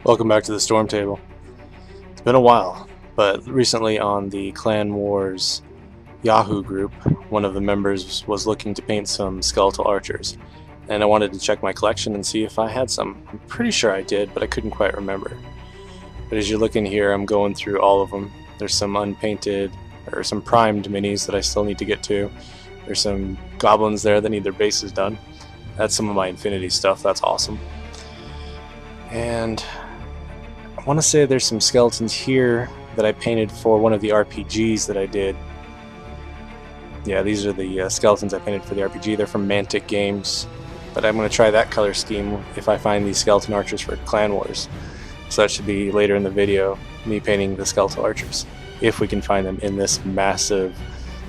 Welcome back to the Storm Table. It's been a while, but recently on the Clan Wars Yahoo group, one of the members was looking to paint some Skeletal Archers, and I wanted to check my collection and see if I had some. I'm pretty sure I did, but I couldn't quite remember. But as you look in here, I'm going through all of them. There's some unpainted, or some primed minis that I still need to get to. There's some goblins there that need their bases done. That's some of my Infinity stuff, that's awesome. And I want to say there's some skeletons here that I painted for one of the RPGs that I did. Yeah, these are the skeletons I painted for the RPG. They're from Mantic Games, but I'm going to try that color scheme if I find these Skeleton Archers for Clan Wars. So that should be later in the video, me painting the Skeletal Archers, if we can find them in this massive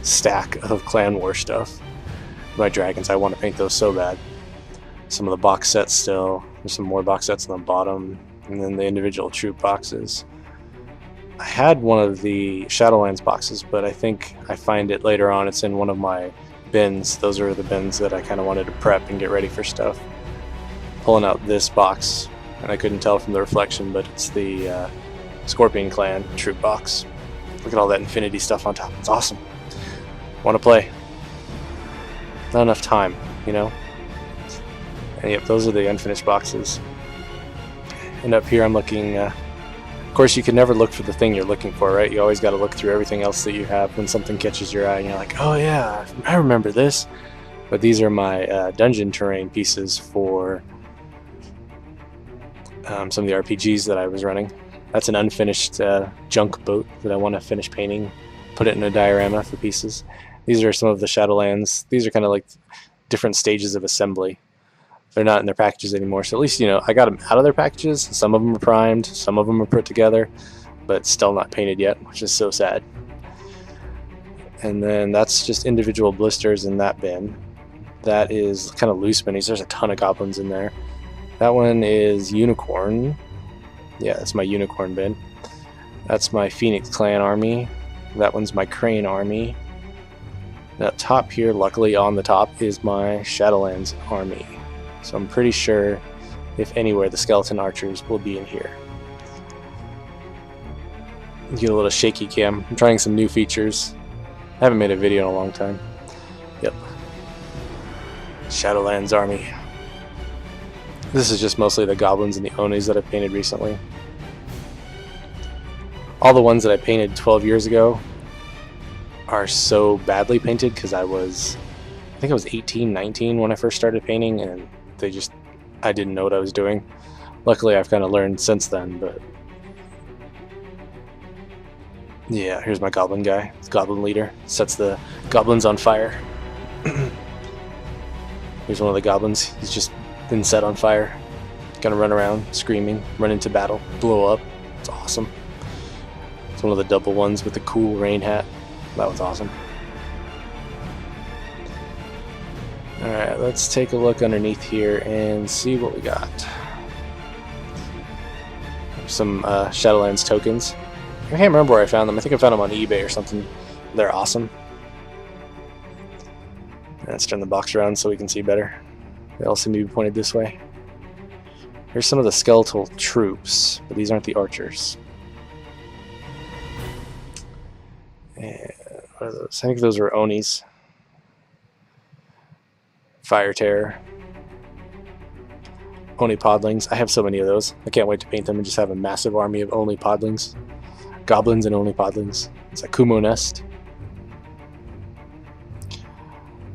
stack of Clan War stuff. My dragons, I want to paint those so bad. Some of the box sets still. There's some more box sets on the bottom, and then the individual troop boxes. I had one of the Shadowlands boxes, but I think I find it later on. It's in one of my bins. Those are the bins that I kind of wanted to prep and get ready for stuff. Pulling out this box, and I couldn't tell from the reflection, but it's the Scorpion Clan troop box. Look at all that Infinity stuff on top. It's awesome. Want to play. Not enough time, you know? And yep, those are the unfinished boxes. And up here I'm looking, of course you can never look for the thing you're looking for, right? You always got to look through everything else that you have when something catches your eye and you're like, oh yeah, I remember this. But these are my dungeon terrain pieces for some of the RPGs that I was running. That's an unfinished junk boat that I want to finish painting, put it in a diorama for pieces. These are some of the Shadowlands. These are kind of like different stages of assembly. They're not in their packages anymore, so at least, you know, I got them out of their packages. Some of them are primed, some of them are put together, but still not painted yet, which is so sad. And then that's just individual blisters in that bin. That is kind of loose minis. There's a ton of goblins in there. That one is Unicorn. Yeah, that's my Unicorn bin. That's my Phoenix Clan army. That one's my Crane army. And up top here, luckily on the top, is my Shadowlands army. So I'm pretty sure, if anywhere, the Skeleton Archers will be in here. Get a little shaky cam. I'm trying some new features. I haven't made a video in a long time. Yep. Shadowlands Army. This is just mostly the goblins and the Onis that I painted recently. All the ones that I painted 12 years ago are so badly painted because I think I was 18, 19 when I first started painting, and I didn't know what I was doing. Luckily I've kind of learned since then, but yeah, here's my goblin guy. It's goblin leader. Sets the goblins on fire. Here's one of the goblins. He's just been set on fire. Gonna run around screaming, run into battle, blow up. It's awesome. It's one of the double ones with the cool rain hat. That was awesome. Alright, let's take a look underneath here and see what we got. Some Shadowlands tokens. I can't remember where I found them. I think I found them on eBay or something. They're awesome. Let's turn the box around so we can see better. They all seem to be pointed this way. Here's some of the skeletal troops, but these aren't the archers. And what are those? I think those are Onis. Fire Terror. Oni Podlings. I have so many of those. I can't wait to paint them and just have a massive army of Oni Podlings. Goblins and Oni Podlings. It's a Kumo Nest.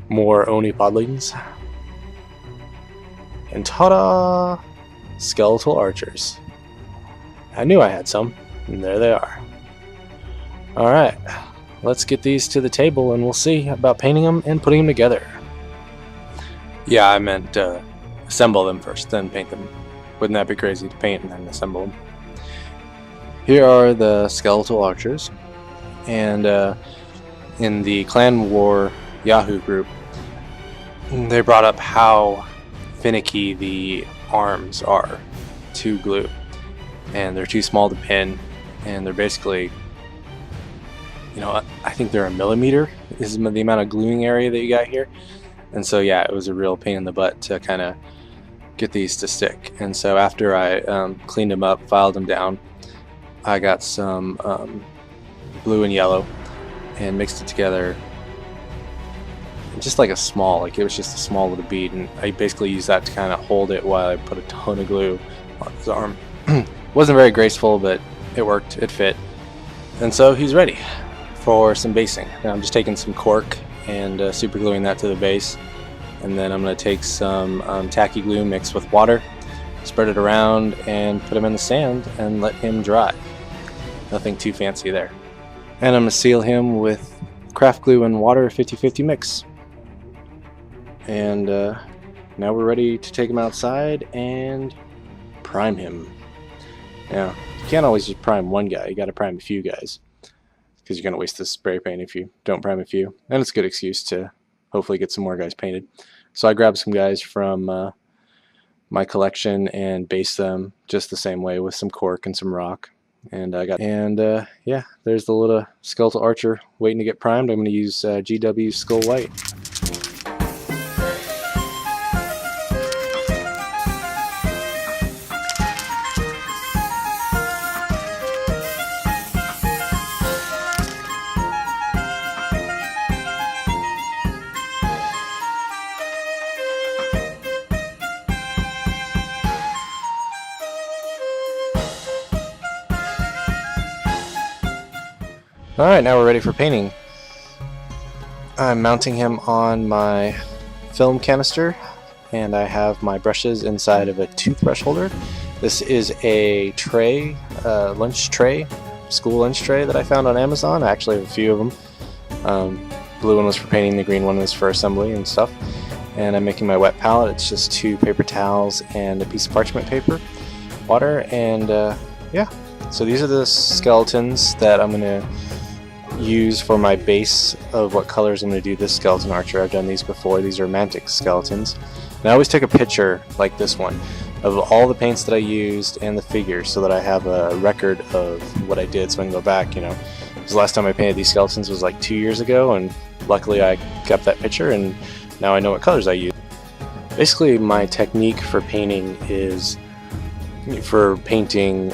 More Oni Podlings. And ta-da! Skeletal Archers. I knew I had some, and there they are. Alright, let's get these to the table and we'll see about painting them and putting them together. Yeah, I meant assemble them first, then paint them. Wouldn't that be crazy to paint and then assemble them? Here are the Skeletal Archers, and in the Clan War Yahoo group, they brought up how finicky the arms are to glue, and they're too small to pin, and they're basically, you know, I think they're a millimeter is the amount of gluing area that you got here. And so yeah, it was a real pain in the butt to kind of get these to stick. And so after I cleaned them up, filed them down, I got some blue and yellow and mixed it together, just like a small, like it was just a small little bead, and I basically used that to kind of hold it while I put a ton of glue on his arm. Wasn't very graceful, but it worked, it fit. And so he's ready for some basing. Now I'm just taking some cork and super gluing that to the base, and then I'm going to take some tacky glue mixed with water, spread it around, and put him in the sand and let him dry. Nothing too fancy there. And I'm going to seal him with craft glue and water 50-50 mix. And now we're ready to take him outside and prime him. Now, you can't always just prime one guy, you got to prime a few guys, because you're going to waste this spray paint if you don't prime a few. And it's a good excuse to hopefully get some more guys painted. So I grabbed some guys from my collection and based them just the same way with some cork and some rock. And yeah, there's the little Skeletal Archer waiting to get primed. I'm going to use GW Skull White. Alright, now we're ready for painting. I'm mounting him on my film canister, and I have my brushes inside of a toothbrush holder. This is a tray, lunch tray, school lunch tray that I found on Amazon. I actually have a few of them. Blue one was for painting, the green one was for assembly and stuff. And I'm making my wet palette. It's just 2 paper towels and a piece of parchment paper, water, and yeah. So these are the skeletons that I'm going to use for my base of what colors I'm going to do this skeleton archer. I've done these before. These are mantic skeletons. And I always take a picture like this one of all the paints that I used and the figures so that I have a record of what I did so I can go back, you know. Because the last time I painted these skeletons was like 2 years ago, and luckily I kept that picture and now I know what colors I use. Basically my technique for painting is for painting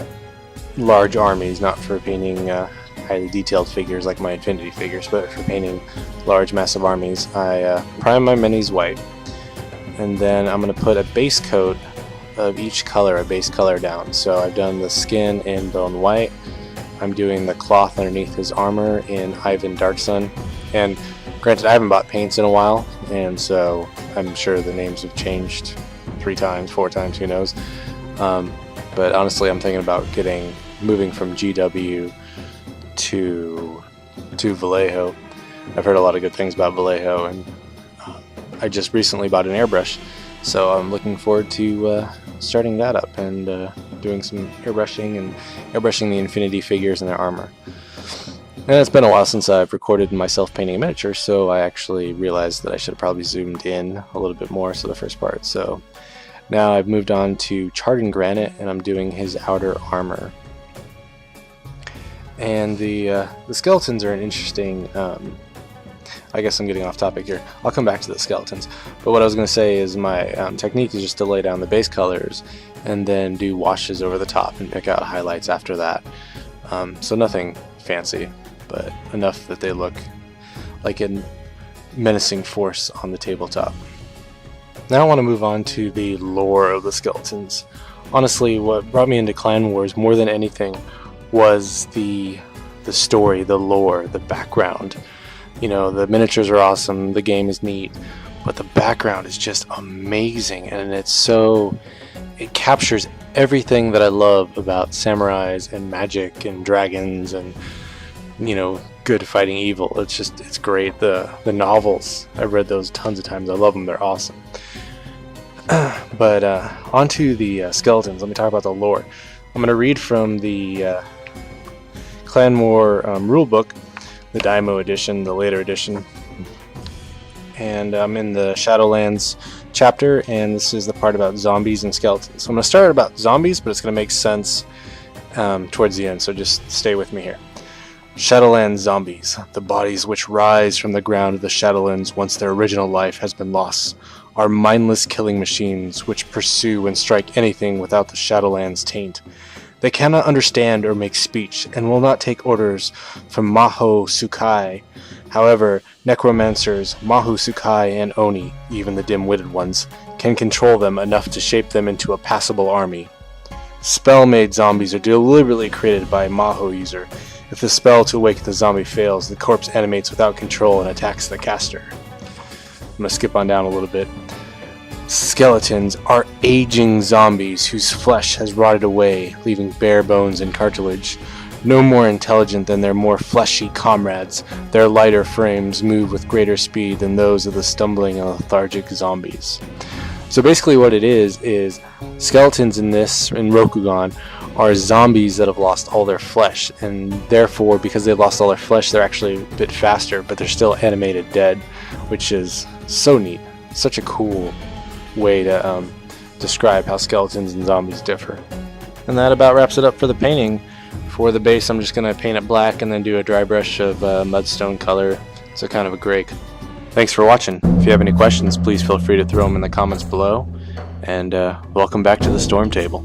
large armies, not for painting highly detailed figures like my Infinity figures, but for painting large massive armies. I prime my minis white, and then I'm going to put a base coat of each color, a base color down. So I've done the skin in Bone White, I'm doing the cloth underneath his armor in Ivan Darksun, and granted I haven't bought paints in a while, and so I'm sure the names have changed 3 times, 4 times, who knows. But honestly I'm thinking about moving from GW to Vallejo. I've heard a lot of good things about Vallejo, and I just recently bought an airbrush, so I'm looking forward to starting that up and doing some airbrushing the Infinity figures and their armor. And it's been a while since I've recorded myself painting a miniature, so I actually realized that I should have probably zoomed in a little bit more for the first part. So now I've moved on to charred in granite, and I'm doing his outer armor. And the skeletons are an interesting, I guess I'm getting off topic here. I'll come back to the skeletons. But what I was going to say is my technique is just to lay down the base colors and then do washes over the top and pick out highlights after that. So nothing fancy, but enough that they look like a menacing force on the tabletop. Now I want to move on to the lore of the skeletons. Honestly, what brought me into Clan Wars more than anything was the story, the lore, the background. You know, the miniatures are awesome, the game is neat, but the background is just amazing, and it captures everything that I love about samurais and magic and dragons and, you know, good fighting evil. It's great. The novels, I've read those tons of times. I love them, they're awesome. But onto the skeletons. Let me talk about the lore. I'm going to read from the Clan War rulebook, the Daimo edition, the later edition, and I'm in the Shadowlands chapter, and this is the part about zombies and skeletons. So I'm going to start about zombies, but it's going to make sense towards the end, so just stay with me here. Shadowlands zombies, the bodies which rise from the ground of the Shadowlands once their original life has been lost, are mindless killing machines which pursue and strike anything without the Shadowlands taint. They cannot understand or make speech, and will not take orders from Maho Sukai. However, necromancers, Maho Sukai, and Oni, even the dim-witted ones, can control them enough to shape them into a passable army. Spell-made zombies are deliberately created by a Maho user. If the spell to awaken the zombie fails, the corpse animates without control and attacks the caster. I'm going to skip on down a little bit. Skeletons are aging zombies whose flesh has rotted away, leaving bare bones and cartilage. No more intelligent than their more fleshy comrades, their lighter frames move with greater speed than those of the stumbling and lethargic zombies. So basically what it is skeletons in Rokugan are zombies that have lost all their flesh, and therefore because they've lost all their flesh they're actually a bit faster, but they're still animated dead, which is so neat. Such a cool way to describe how skeletons and zombies differ. And that about wraps it up for the painting. For the base I'm just going to paint it black and then do a dry brush of mudstone color, so kind of a gray. Thanks for watching. If you have any questions, please feel free to throw them in the comments below, and welcome back to the Storm Table.